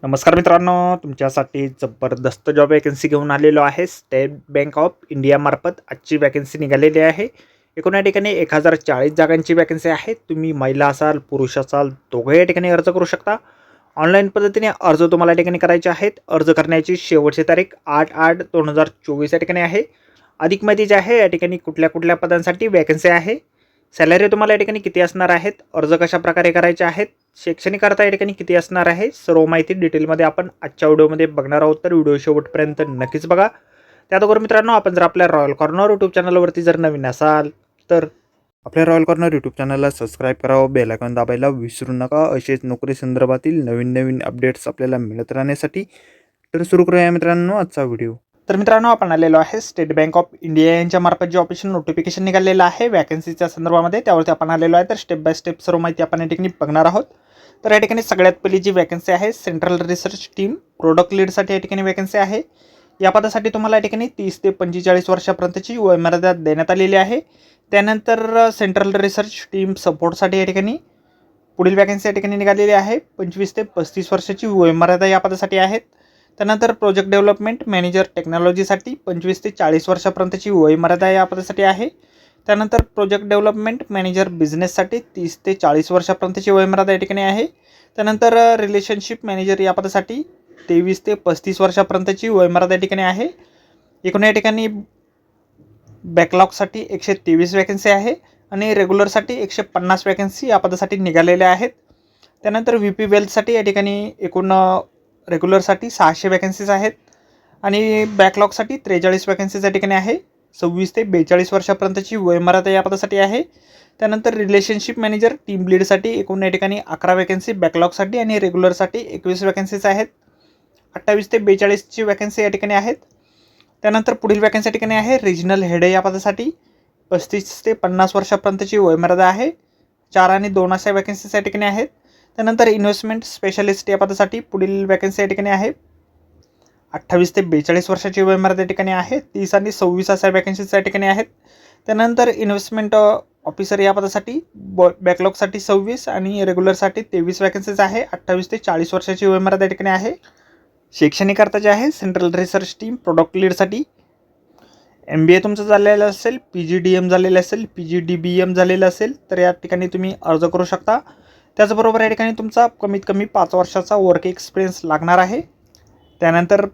नमस्कार मित्रांनो, तुमच्यासाठी जबरदस्त जॉब वॅकन्सी घेऊन आलेलो आहे. स्टेट बँक ऑफ इंडियामार्फत आजची वॅकन्सी निघालेली आहे. एकूण या ठिकाणी 1040 जागांची वॅकन्सी आहे. तुम्ही महिला असाल, पुरुष असाल, दोघंही या ठिकाणी अर्ज करू शकता. ऑनलाईन पद्धतीने अर्ज तुम्हाला या ठिकाणी करायचे आहेत. अर्ज करण्याची शेवटची तारीख 8/8/2024 या ठिकाणी आहे. अधिक माहिती जी आहे या ठिकाणी कुठल्या कुठल्या पदांसाठी वॅकन्सी आहे, सॅलरी तुम्हाला या ठिकाणी किती असणार आहेत, अर्ज कशा प्रकारे करायचे आहेत, शैक्षणिक अर्थ या ठिकाणी किती असणार आहे, सर्व माहिती डिटेलमध्ये आपण आजच्या व्हिडिओमध्ये बघणार आहोत. तर व्हिडिओ शेवटपर्यंत नक्कीच बघा. त्याचबरोबर मित्रांनो, आपण जर आपल्या रॉयल कॉर्नर यूट्यूब चॅनलवरती जर नवीन असाल तर आपल्या रॉयल कॉर्नर यूट्यूब चॅनलला सबस्क्राईब करावं, बेल आयकॉन दाबायला विसरू नका. असेच नोकरी संदर्भातील नवीन नवीन अपडेट्स आपल्याला मिळत राहण्यासाठी. तर सुरू करूया मित्रांनो आजचा व्हिडिओ. तर मित्रांनो, आपण आलेलो आहे स्टेट बँक ऑफ इंडिया यांच्या मार्फत जे ऑफिशियल नोटिफिकेशन निघालेलं आहे वॅकन्सीच्या संदर्भामध्ये, त्यावरती आपण आलेलो आहे. तर स्टेप बाय स्टेप सर्व माहिती आपण या ठिकाणी बघणार आहोत. तर या ठिकाणी सगळ्यात पहिली जी वॅकन्सी आहे, सेंट्रल रिसर्च टीम प्रोडक्ट लीडसाठी या ठिकाणी वॅकन्सी आहे. या पदासाठी तुम्हाला या ठिकाणी 30 ते 45 वर्षापर्यंतची वयोमर्यादा देण्यात आलेली आहे. त्यानंतर सेंट्रल रिसर्च टीम सपोर्टसाठी या ठिकाणी पुढील वॅकन्सी या ठिकाणी निघालेली आहे. 25 ते 35 वर्षाची वयोमर्यादा या पदासाठी आहेत. त्यानंतर प्रोजेक्ट डेव्हलपमेंट मॅनेजर टेक्नॉलॉजीसाठी 25 ते 40 वर्षापर्यंतची वयोमर्यादा या पदासाठी आहे. त्यानंतर प्रोजेक्ट डेव्हलपमेंट मॅनेजर बिझनेससाठी 30 ते 40 वर्षापर्यंतची वयोमर्यादा या ठिकाणी आहे. त्यानंतर रिलेशनशिप मॅनेजर या पदासाठी 23 ते 35 वर्षापर्यंतची वयोमर्यादा या ठिकाणी आहे. एकूण या ठिकाणी बॅकलॉगसाठी 123 वॅकन्सी आहे आणि रेग्युलरसाठी 150 वॅकन्सी या पदासाठी निघालेल्या आहेत. त्यानंतर व्ही पी वेल्थसाठी या ठिकाणी एकूण रेग्युलरसाठी 600 वॅकन्सीज आहेत आणि बॅकलॉगसाठी 43 वॅकन्सीज या ठिकाणी आहे. 26 ते 42 वर्षापर्यंतची वयोमर्यादा या पदासाठी आहे. त्यानंतर रिलेशनशिप मॅनेजर टीम लीडसाठी एकूण या ठिकाणी 11 वॅकन्सी बॅकलॉगसाठी आणि रेग्युलरसाठी 21 वॅकन्सीज आहेत. 28 ते 42ची वॅकन्सी या ठिकाणी आहेत. त्यानंतर पुढील वॅकन्सी या ठिकाणी आहे रिजनल हेड या पदासाठी 35 ते 50 वर्षापर्यंतची वयोमर्यादा आहे. 4 आणि 2 अशा वॅकन्सीज या ठिकाणी आहेत. त्यानंतर इन्व्हेस्टमेंट स्पेशलिस्ट या पदासाठी पुढील वॅकन्सी या ठिकाणी आहे. 28 ते 42 वर्षाची वयोमर्यादा या ठिकाणी आहे. 30 आणि 26 अशा वॅकन्सीज या ठिकाणी आहेत. त्यानंतर इन्व्हेस्टमेंट ऑफिसर या पदासाठी बॅकलॉगसाठी 26 आणि रेग्युलरसाठी 23 वॅकन्सीज आहे. 28 ते 40 वर्षाची वयोमर्यादा या ठिकाणी आहे. शैक्षणिक अर्थ जे आहे, सेंट्रल रिसर्च टीम प्रोडक्ट लीडसाठी MBA तुमचं झालेलं असेल, PGDM झालेलं असेल, PGDBM झालेलं असेल तर या ठिकाणी तुम्ही अर्ज करू शकता. त्याचबरोबर या ठिकाणी तुमचा कमीत कमी 5 वर्षाचा वर्क एक्सपिरियन्स लागणार आहे. त्यानंतर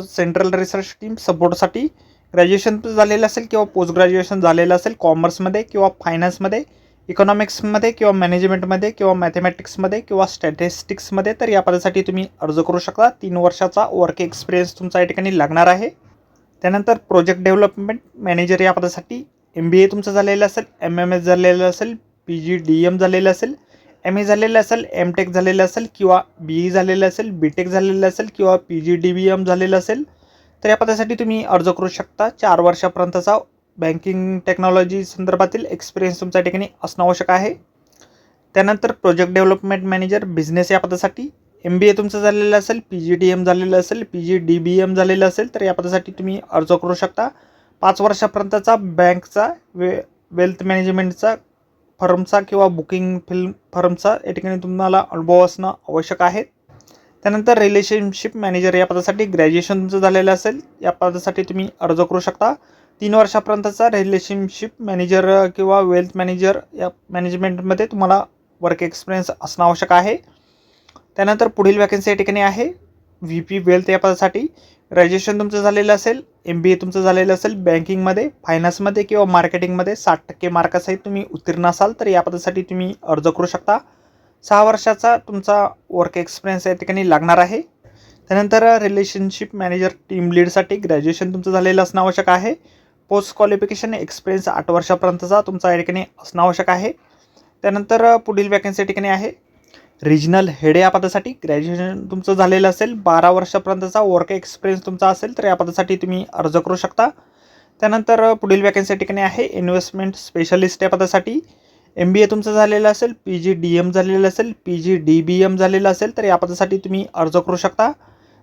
सेंट्रल रिसर्च टीम सपोर्टसाठी ग्रॅज्युएशन झालेलं असेल किंवा पोस्ट ग्रॅज्युएशन झालेलं असेल कॉमर्समध्ये किंवा फायनान्समध्ये, इकॉनॉमिक्समध्ये किंवा मॅनेजमेंटमध्ये किंवा मॅथमॅटिक्समध्ये किंवा स्टॅटिस्टिक्समध्ये, तर या पदासाठी तुम्ही अर्ज करू शकता. 3 वर्षाचा वर्क एक्सपिरियन्स तुमचा या ठिकाणी लागणार आहे. त्यानंतर प्रोजेक्ट डेव्हलपमेंट मॅनेजर या पदासाठी MBA तुमचं झालेलं असेल, MMS झालेलं असेल, PGDM झालेलं असेल, MA झालेलं असेल, MTech झालेलं असेल किंवा BE झालेलं असेल, BTech झालेलं असेल किंवा PGDBM झालेलं असेल तर या पदासाठी तुम्ही अर्ज करू शकता. 4 वर्षापर्यंतचा बँकिंग टेक्नॉलॉजी संदर्भातील एक्सपिरियन्स तुमच्या ठिकाणी असणं आवश्यक आहे. त्यानंतर प्रोजेक्ट डेव्हलपमेंट मॅनेजर बिझनेस या पदासाठी MBA तुमचं झालेलं असेल, PGDM झालेलं असेल, PGDBM झालेलं असेल तर या पदासाठी तुम्ही अर्ज करू शकता. 5 वर्षापर्यंतचा बँकचा वेल्थ मॅनेजमेंटचा फर्मचा किंवा बुकिंग फर्मचा या ठिकाणी तुम्हाला अनुभव असणं आवश्यक आहे. त्यानंतर रिलेशनशिप मॅनेजर या पदासाठी ग्रॅज्युएशन तुमचं झालेलं असेल, या पदासाठी तुम्ही अर्ज करू शकता. 3 वर्षापर्यंतचा रिलेशनशिप मॅनेजर किंवा वेल्थ मॅनेजर या मॅनेजमेंटमध्ये तुम्हाला वर्क एक्सपिरियन्स असणं आवश्यक आहे. त्यानंतर पुढील वॅकन्सी या ठिकाणी आहे VP वेल्थ या पदासाठी ग्रॅज्युएशन तुमचं झालेलं असेल, MBA तुमचं झालेलं असेल, बँकिंगमध्ये, फायनान्समध्ये किंवा मार्केटिंगमध्ये 60% मार्कासहित तुम्ही उत्तीर्ण असाल तर या पदासाठी तुम्ही अर्ज करू शकता. 6 वर्षाचा तुमचा वर्क एक्सपिरियन्स या ठिकाणी लागणार आहे. त्यानंतर रिलेशनशिप मॅनेजर टीम लीडसाठी ग्रॅज्युएशन तुमचं झालेलं असणं आवश्यक आहे. पोस्ट क्वालिफिकेशन एक्सपिरियन्स 8 वर्षापर्यंतचा तुमचा या ठिकाणी असणं आवश्यक आहे. त्यानंतर पुढील वॅकन्सी या ठिकाणी आहे रिजनल हेड या पदासाठी ग्रॅज्युएशन तुमचं झालेलं असेल, 12 वर्षापर्यंतचा वर्क एक्सपिरियन्स तुमचा असेल तर या पदासाठी तुम्ही अर्ज करू शकता. त्यानंतर पुढील वॅकन्सी या ठिकाणी आहे इन्व्हेस्टमेंट स्पेशलिस्ट या पदासाठी MBA तुमचं झालेलं असेल, PGDM झालेलं असेल, PGDBM झालेलं असेल तर या पदासाठी तुम्ही अर्ज करू शकता.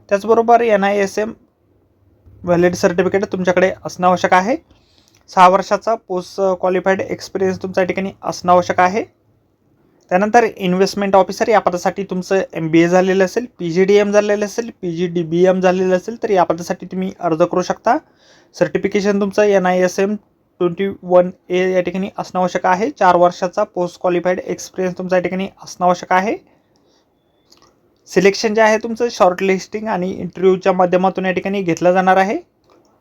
त्याचबरोबर NISM व्हॅलिड सर्टिफिकेट तुमच्याकडे असणं आवश्यक आहे. 6 वर्षाचा पोस्ट क्वालिफाईड एक्सपिरियन्स तुमच्या ठिकाणी असणं आवश्यक आहे. त्यानंतर इन्व्हेस्टमेंट ऑफिसर या पदासाठी तुमचं MBA झालेलं असेल, PGDM झालेलं असेल, PGDBM झालेलं असेल तर या पदासाठी तुम्ही अर्ज करू शकता. सर्टिफिकेशन तुमचं NISM 21A या ठिकाणी असणं आवश्यक आहे. 4 वर्षाचा पोस्ट क्वालिफाईड एक्सपिरियन्स तुमचा या ठिकाणी असणं आवश्यक आहे. सिलेक्शन जे आहे तुमचं शॉर्ट लिस्टिंग आणि इंटरव्ह्यूच्या माध्यमातून या ठिकाणी घेतलं जाणार आहे.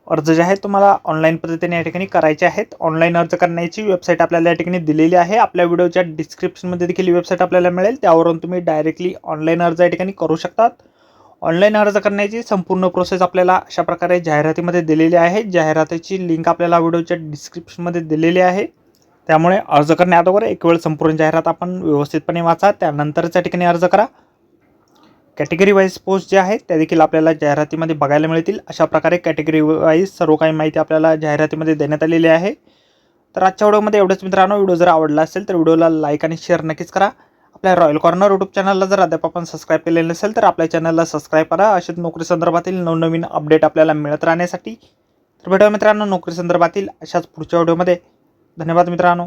अर्ज जे आहेत तुम्हाला ऑनलाईन पद्धतीने या ठिकाणी करायचे आहेत. ऑनलाईन अर्ज करण्याची वेबसाईट आपल्याला या ठिकाणी दिलेली आहे. आपल्या व्हिडिओच्या डिस्क्रिप्शनमध्ये देखील वेबसाईट आपल्याला मिळेल. त्यावरून तुम्ही डायरेक्टली ऑनलाईन अर्ज या ठिकाणी करू शकतात. ऑनलाईन अर्ज करण्याची संपूर्ण प्रोसेस आपल्याला अशा प्रकारे जाहिरातीमध्ये दिलेली आहे. जाहिरातीची लिंक आपल्याला व्हिडिओच्या डिस्क्रिप्शनमध्ये दिलेली आहे. त्यामुळे अर्ज करण्याअगोदर एक वेळ संपूर्ण जाहिरात आपण व्यवस्थितपणे वाचा, त्यानंतरच या ठिकाणी अर्ज करा. कॅटेगरी वाईज पोस्ट जे आहेत त्या देखील आपल्याला जाहिरातीमध्ये बघायला मिळतील. अशा प्रकारे कॅटेगरी वाईज सर्व काही माहिती आपल्याला जाहिरातीमध्ये देण्यात आलेली आहे. तर आजच्या व्हिडिओमध्ये एवढंच मित्रांनो. व्हिडिओ जर आवडला असेल तर व्हिडिओला लाईक आणि शेअर नक्कीच करा. आपल्या रॉयल कॉर्नर यूट्यूब चॅनलला जर अद्याप आपण सबस्क्राईब केलेलं नसेल तर आपल्या चॅनलला सबस्क्राईब करा. अशाच नोकरी संदर्भातील नवनवीन अपडेट आपल्याला मिळत राहण्यासाठी. तर भेटूया मित्रांनो नोकरी संदर्भातील अशाच पुढच्या व्हिडिओमध्ये. धन्यवाद मित्रांनो.